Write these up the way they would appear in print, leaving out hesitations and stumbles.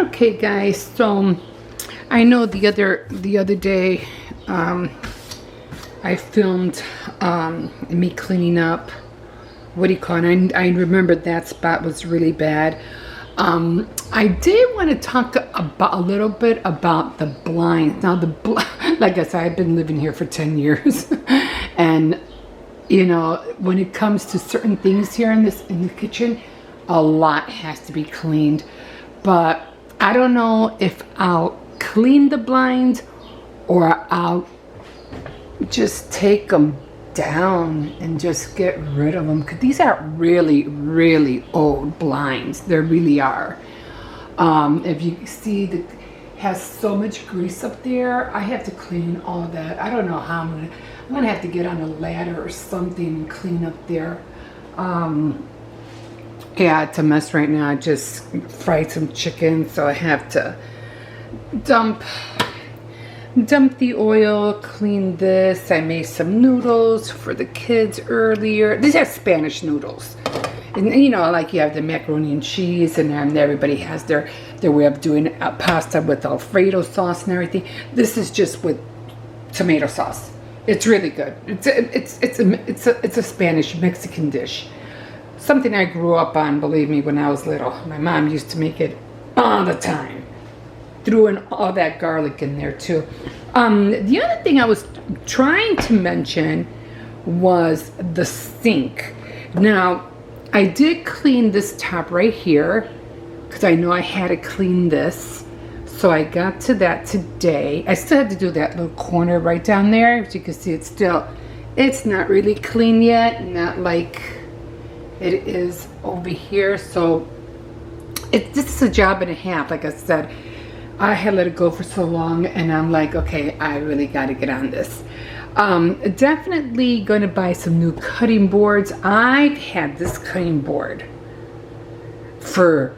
Okay, guys. So I know the other day I filmed me cleaning up. What do you call it? I remember that spot was really bad. I did want to talk about a little bit about the blinds. Now like I said, I've been living here for 10 years, and you know, when it comes to certain things here in the kitchen, a lot has to be cleaned. But I don't know if I'll clean the blinds or I'll just take them down and just get rid of them, because these are really old blinds. They really are. If you see, that has so much grease up there. I have to clean all that. I don't know how I'm gonna have to get on a ladder or something and clean up there. Yeah, it's a mess right now. I just fried some chicken, so I have to dump the oil, clean this. I made some noodles for the kids earlier. These are Spanish noodles. And you know, like you have the macaroni and cheese, and then everybody has their way of doing pasta with Alfredo sauce and everything. This is just with tomato sauce. It's really good. It's a Spanish Mexican dish. Something I grew up on, believe me, when I was little. My mom used to make it all the time. Threw in all that garlic in there too. The other thing I was trying to mention was the sink. Now, I did clean this top right here because I know I had to clean this. So I got to that today. I still have to do that little corner right down there. As you can see, it's not really clean yet. Not like it is over here. So this is a job and a half. Like I said, I had let it go for so long, and I'm like, okay, I really got to get on this. Definitely going to buy some new cutting boards. I've had this cutting board for,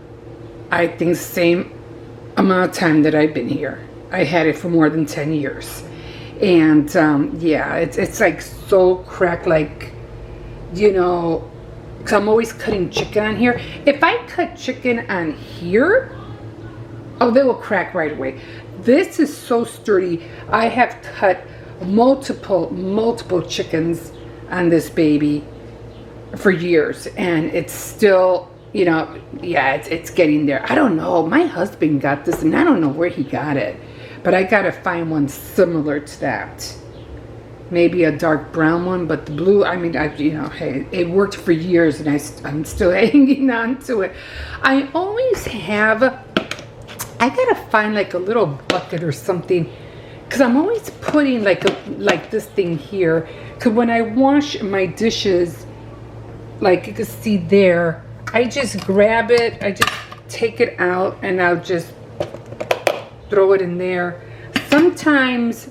I think, the same amount of time that I've been here. I had it for more than 10 years. And yeah, it's like so cracked, like, you know, because I'm always cutting chicken on here. If I cut chicken on here, oh, they will crack right away. This is so sturdy. I have cut multiple chickens on this baby for years, and it's still, you know, yeah, it's getting there. I don't know. My husband got this, and I don't know where he got it, but I gotta find one similar to that. Maybe a dark brown one, but the blue, I mean, you know, hey, it worked for years, and I'm still hanging on to it. I always have, I gotta find like a little bucket or something, because I'm always putting like this thing here, because when I wash my dishes, like you can see there, I just grab it, I just take it out, and I'll just throw it in there. Sometimes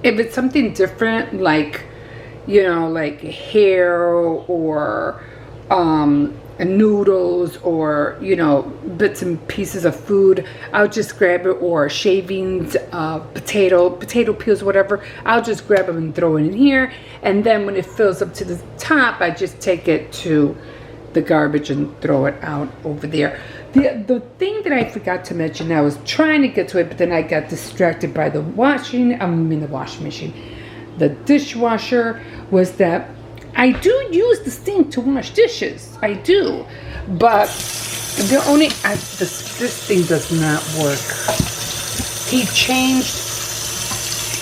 if it's something different, like, you know, like hair or noodles, or, you know, bits and pieces of food, I'll just grab it, or shavings, potato peels, whatever, I'll just grab them and throw it in here. And then when it fills up to the top, I just take it to the garbage and throw it out over there. The thing that I forgot to mention, I was trying to get to it, but then I got distracted by the washing machine, the dishwasher, was that I do use the sink to wash dishes. I do, but this thing does not work.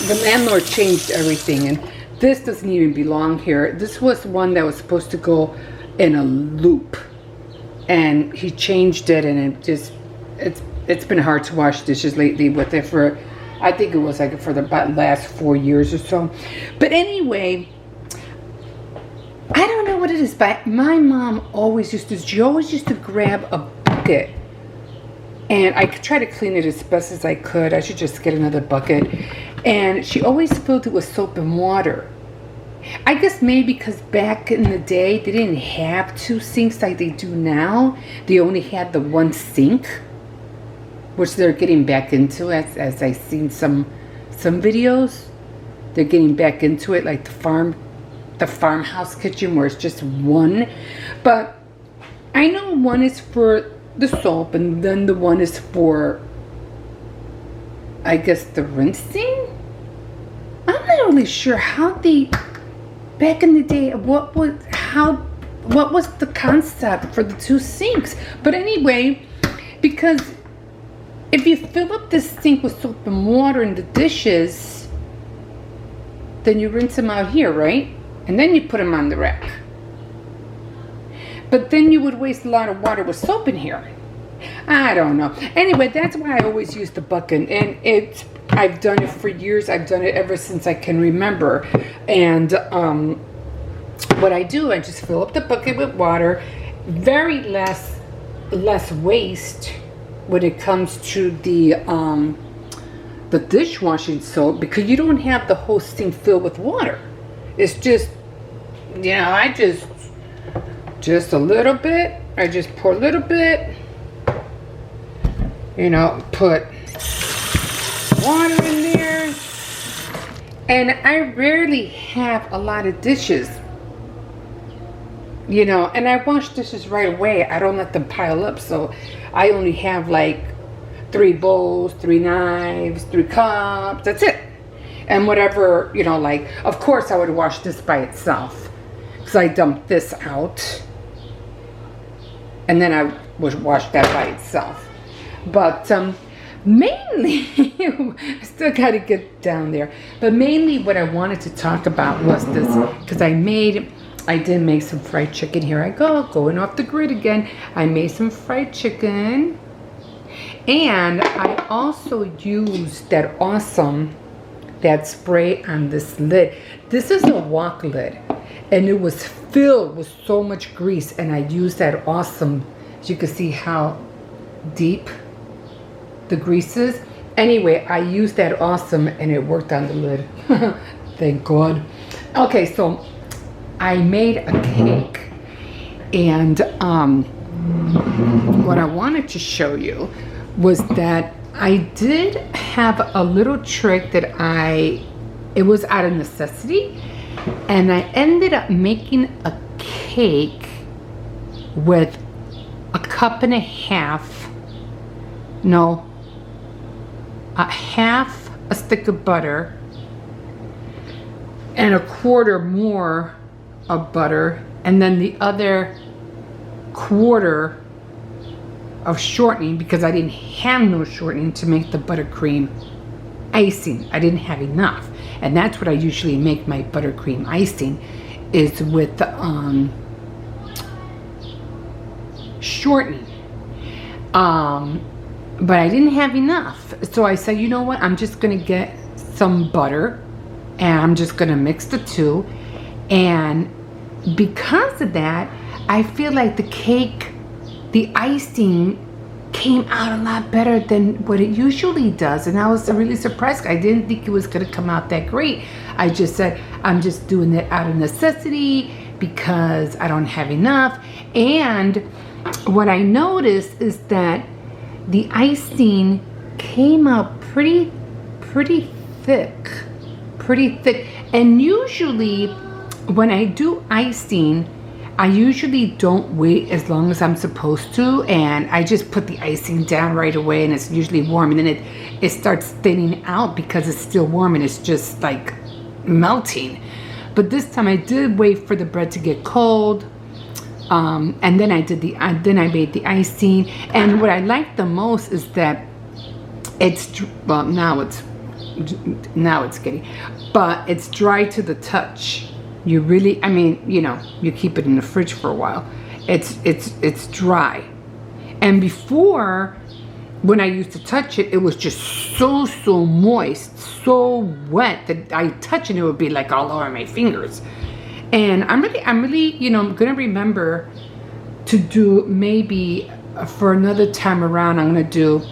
The landlord changed everything, and this doesn't even belong here. This was one that was supposed to go in a loop, and he changed it, and it's been hard to wash dishes lately with it for, I think it was like for the last 4 years or so. But anyway, I don't know what it is, but my mom always used to grab a bucket, and I could try to clean it as best as I could. I should just get another bucket. And she always filled it with soap and water. I guess maybe because back in the day, they didn't have 2 sinks like they do now. They only had the 1 sink, which they're getting back into, as I've seen some videos. They're getting back into it, like the farmhouse kitchen, where it's just 1. But I know 1 is for the soap, and then the one is for, I guess, the rinsing. I'm not really sure how they, back in the day, what was the concept for the two sinks. But anyway, because if you fill up this sink with soap and water and the dishes, then you rinse them out here, right? And then you put them on the rack. But then you would waste a lot of water with soap in here. I don't know. Anyway, that's why I always use the bucket. And I've done it for years. I've done it ever since I can remember. And what I do, I just fill up the bucket with water. Very less waste when it comes to the dishwashing soap, because you don't have the whole sink filled with water. It's just, you know, I just a little bit. I just pour a little bit. You know, put water in there. And I rarely have a lot of dishes. You know, and I wash dishes right away. I don't let them pile up. So I only have like 3 bowls, 3 knives, 3 cups. That's it. And whatever, you know, like, of course I would wash this by itself, because I dumped this out. And then I would wash that by itself. But mainly, I still got to get down there. But mainly what I wanted to talk about was this, because I did make some fried chicken. Here I go, going off the grid again. I made some fried chicken. And I also used that spray on this lid. This is a wok lid. And it was filled with so much grease. And I used that awesome, as you can see how deep the grease is. Anyway, I used that awesome and it worked on the lid. Thank God. Okay, so I made a cake. And what I wanted to show you was that I did have a little trick that it was out of necessity. And I ended up making a cake with a cup and a half, no, a half a stick of butter and a quarter more of butter, and then the other quarter of shortening, because I didn't have no shortening to make the buttercream icing. I didn't have enough. And that's what I usually make my buttercream icing, is with the shortening. But I didn't have enough. So I said, you know what? I'm just going to get some butter and I'm just going to mix the two. And because of that, I feel like the cake, the icing came out a lot better than what it usually does. And I was really surprised. I didn't think it was going to come out that great. I just said, I'm just doing it out of necessity because I don't have enough. And what I noticed is that the icing came out pretty thick. And usually when I do icing, I usually don't wait as long as I'm supposed to, and I just put the icing down right away, and it's usually warm, and then it starts thinning out because it's still warm and it's just like melting. But this time I did wait for the bread to get cold, and then I made the icing. And what I like the most is that now it's getting, but it's dry to the touch. You really, I mean, you know, you keep it in the fridge for a while. It's dry. And before, when I used to touch it, it was just so moist, so wet that I touch it, it would be like all over my fingers. And I'm really, you know, I'm gonna remember to do, maybe for another time around, I'm gonna do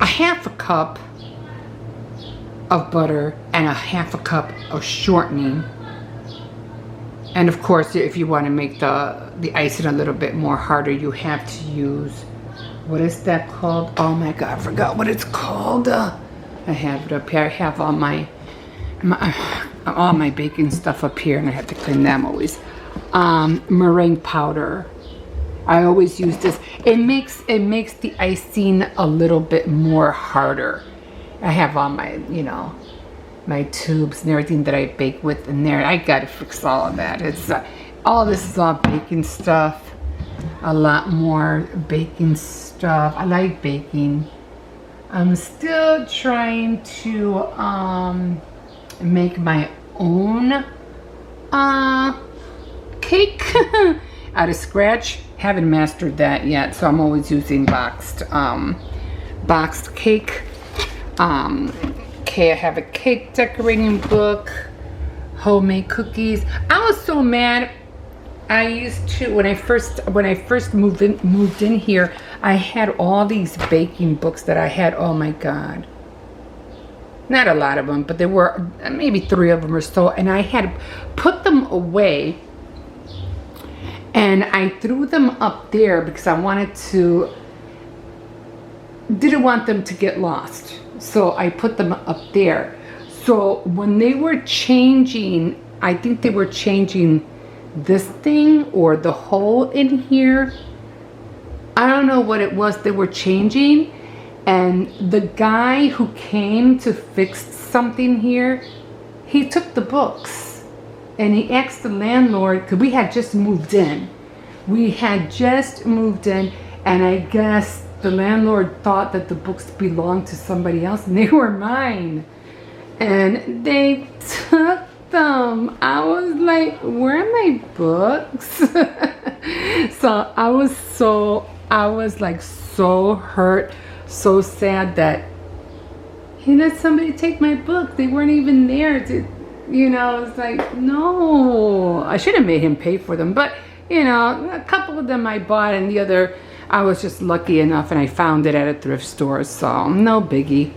a half a cup of butter and a half a cup of shortening. And of course, if you want to make the icing a little bit more harder, you have to use, what is that called? Oh my God, I forgot what it's called. I have it up here. I have all my baking stuff up here, and I have to clean them always. meringue powder. I always use this. It makes the icing a little bit more harder. I have all my, you know, my tubes and everything that I bake with in there. I gotta fix all of that. It's all this is all baking stuff. A lot more baking stuff. I like baking. I'm still trying to make my own cake out of scratch. Haven't mastered that yet, so I'm always using boxed cake. Okay, I have a cake decorating book, homemade cookies. I was so mad. I used to, when I first moved in here, I had all these baking books that I had. Oh my God. Not a lot of them, but there were maybe 3 of them or so, and I had put them away, and I threw them up there because I didn't want them to get lost. So I put them up there. So when they were changing, I think they were changing this thing or the hole in here. I don't know what it was they were changing. And the guy who came to fix something here, he took the books and he asked the landlord, because we had just moved in. And I guess the landlord thought that the books belonged to somebody else and they were mine. And they took them. I was like, where are my books? So I was like so hurt, so sad that he let somebody take my book. They weren't even there to, you know, I was like, no. I should have made him pay for them, but you know, a couple of them I bought and the other I was just lucky enough and I found it at a thrift store, so no biggie.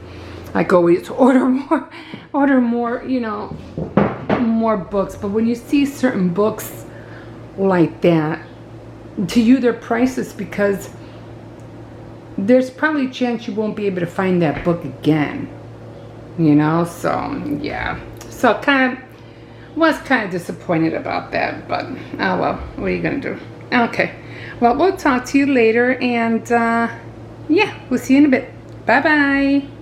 Like always order more, you know, more books. But when you see certain books like that, to you they're priceless because there's probably a chance you won't be able to find that book again, you know. So yeah, so was kind of disappointed about that, but oh well, what are you gonna do? Okay, well, we'll talk to you later, and yeah, we'll see you in a bit. Bye bye.